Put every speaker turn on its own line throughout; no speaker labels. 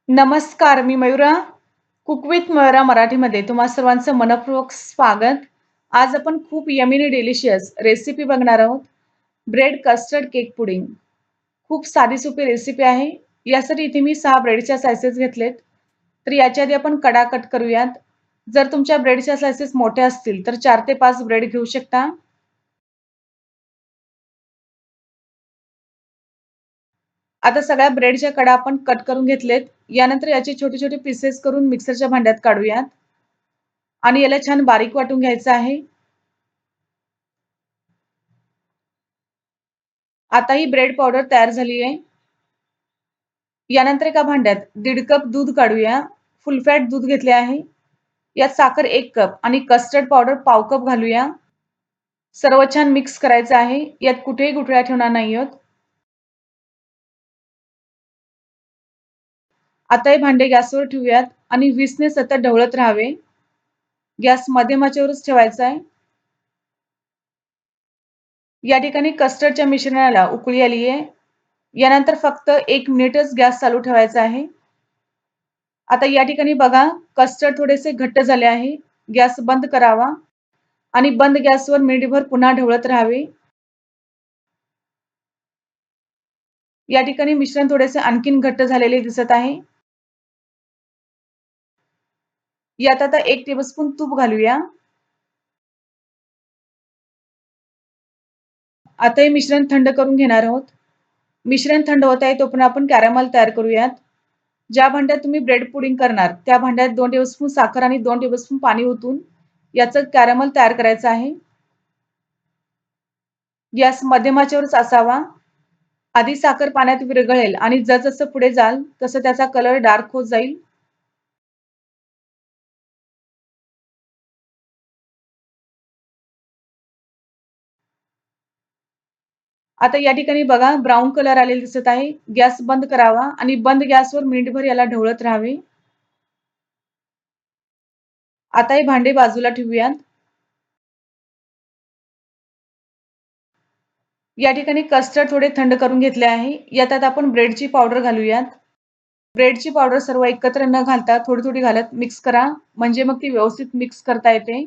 नमस्कार, मी Mayura. Cook with Mayura मराठीमध्ये तुम्हा सर्वांचं मनःपूर्वक स्वागत. आज आपण खूप यमी आणि डिलिशियस रेसिपी बघणार आहोत. Bread custard cake pudding. खूप साधी-सोपी रेसिपी आहे. यासाठी इथे मी 6 ब्रेडच्या स्लाइसेस घेतलेत. तर याच्या आधी आपण कडा कट करूयात. जर तुमच्या ब्रेडच्या स्लाइसेस मोठ्या असतील, तर 4 ते 5 ब्रेड घेऊ शकता. आता सगळ्या ब्रेडच्या कडा आपण कट करून घेतलेत. यानंतर याचे छोटे-छोटे पीसेस करून मिक्सरच्या भांड्यात काढूयात आणि याला छान बारीक वाटून घ्यायचं आहे. आता ही ब्रेड पावडर तयार झाली आहे. यानंतर एका भांड्यात 1.5 कप दूध काढूया. फुल फॅट दूध घेतले आहे. यात साखर 1 कप आणि कस्टर्ड पावडर पाव कप घालूया. सर्व छान मिक्स करायचं आहे. यात कुठेही गुठळ्या ठेवणार नाही आहोत. आता हे भांडे गॅसवर ठेवूयात आणि 20 ने सतत ढवळत राहावे. गॅस मध्यम आचेवरच ठेवायचा आहे. या ठिकाणी कस्टर्डच्या मिश्रणाला उकळी आली आहे. यानंतर फक्त 1 मिनिटच गॅस चालू ठेवायचा आहे. आता या ठिकाणी बघा कस्टर्ड थोडेसे घट्ट झाले आहे. गॅस बंद करावा आणि बंद गॅसवर मिनिटभर पुन्हा ढवळत राहावे. या ठिकाणी मिश्रण थोडेसे आणखीन घट्ट झालेले दिसत आहे. यात आता 1 टेबलस्पून तूप घालूया. आता हे मिश्रण थंड करून घेणार आहोत. मिश्रण थंड होत आहे तोपर्यंत आपण कॅरमल तयार करूयात. ज्या भांड्यात तुम्ही ब्रेड पुडिंग करणार त्या भांड्यात 2 टेबलस्पून साखर आणि 2 टेबलस्पून पाणी ओतून याचं कॅरमल तयार करायचं आहे. गॅस मध्यम आचेवरच असावा. आधी साखर पाण्यात विरघळेल आणि जसजसं पुढे जाल तसं त्याचा कलर डार्क होत जाईल. आता या ठिकाणी बघा ब्राऊन कलर आलेला दिसत आहे. गॅस बंद करावा आणि बंद गॅसवर मिनिटभर याला ढवळत राहावे. आता हे भांडे बाजूला ठेवूयात. या ठिकाणी कस्टर्ड थोडे थंड करून घेतले आहे. यात आता आपण ब्रेडची पावडर घालूयात. ब्रेडची पावडर सर्व एकत्र न घालता थोडी-थोडी घालत मिक्स करा. म्हणजे मग ती व्यवस्थित मिक्स करता येते.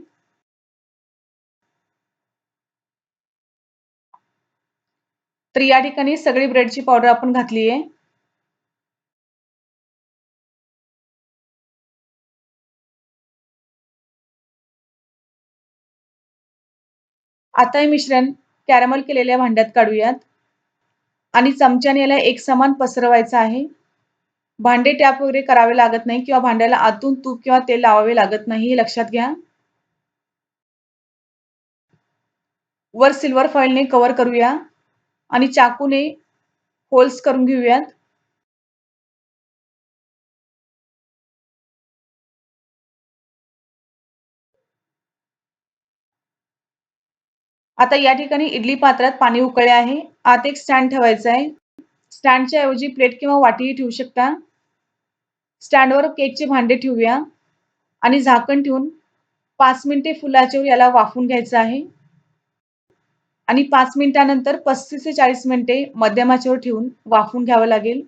तर या ठिकाणी सगळी ब्रेडची पावडर आपण घातली आहे. आता हे मिश्रण कॅरमल केलेल्या भांड्यात काढूयात आणि चमच्याने याला एकसमान पसरवायचं आहे. भांडे टॅप वगैरे करावे लागत नाही किंवा भांड्याला आतून तूप किंवा तेल लावावे लागत नाही हे लक्षात घ्या. वर सिल्वर फॉइलने कव्हर करूया आणि चाकूने होल्स करून घेऊयात. आता या ठिकाणी इडली पात्रात पाणी उकळले आहे. आत एक स्टँड ठेवायचा आहे. स्टँडच्या ऐवजी प्लेट किंवा वाटीही ठेवू शकता. स्टँडवर केकचे भांडे ठेवूया आणि झाकण ठेवून 5 मिनिटे फुल आचेवर याला वाफवून घ्यायचं आहे आणि 5 मिनिटानंतर 35 ते 40 मिनिटे मध्यम आचेवर ठेवून वाफवून घ्यावं लागेल.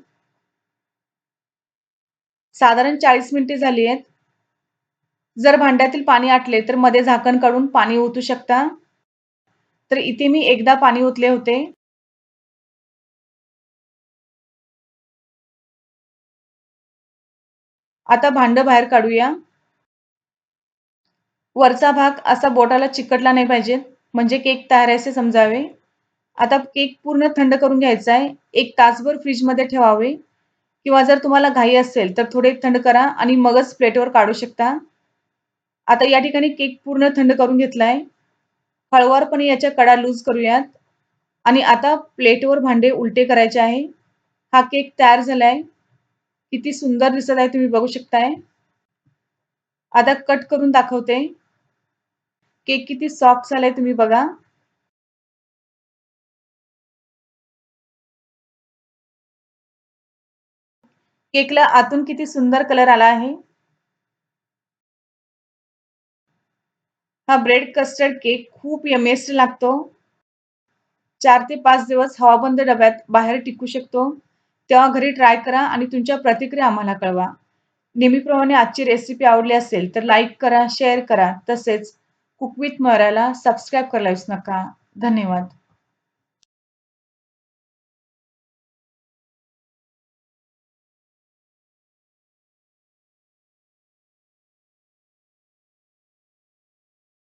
साधारण 40 मिनिटे झाली आहेत. जर भांड्यातील पाणी आटले तर मध्ये झाकण काढून पाणी ओतू शकता. तर इथे मी एकदा पाणी ओतले होते. आता भांडं बाहेर काढूया. वरचा भाग असा बोटाला चिकटला नाही पाहिजे, म्हणजे केक तयार आहे असे समजावे. आता केक पूर्ण थंड करून घ्यायचा आहे. 1 तासभर फ्रिजमध्ये ठेवावे किंवा जर तुम्हाला घाई असेल तर थोडे थंड करा आणि मगच प्लेटवर काढू शकता. आता या ठिकाणी केक पूर्ण थंड करून घेतलाय. हळुवारपणे याच्या कडा लूज करूयात आणि आता प्लेटवर भांडे उलटे करायचे आहे. हा केक तयार झालाय. किती सुंदर दिसत आहे तुम्ही बघू शकताय. आता कट करून दाखवते. केक किती सॉफ्ट झालाय तुम्ही बघा. केकला आतून किती सुंदर कलर आला आहे. हा ब्रेड कस्टर्ड केक खूप यम्मीस्ट लागतो. 4 ते 5 दिवस हवाबंद डब्यात बाहेर टिकू शकतो. तेव्हा घरी ट्राय करा आणि तुमच्या प्रतिक्रिया आम्हाला कळवा. नेहमीप्रमाणे आजची रेसिपी आवडली असेल तर लाईक करा, शेअर करा. तसेच कुक विथ मयुराला सबस्क्राईब करायला विसरू नका. धन्यवाद.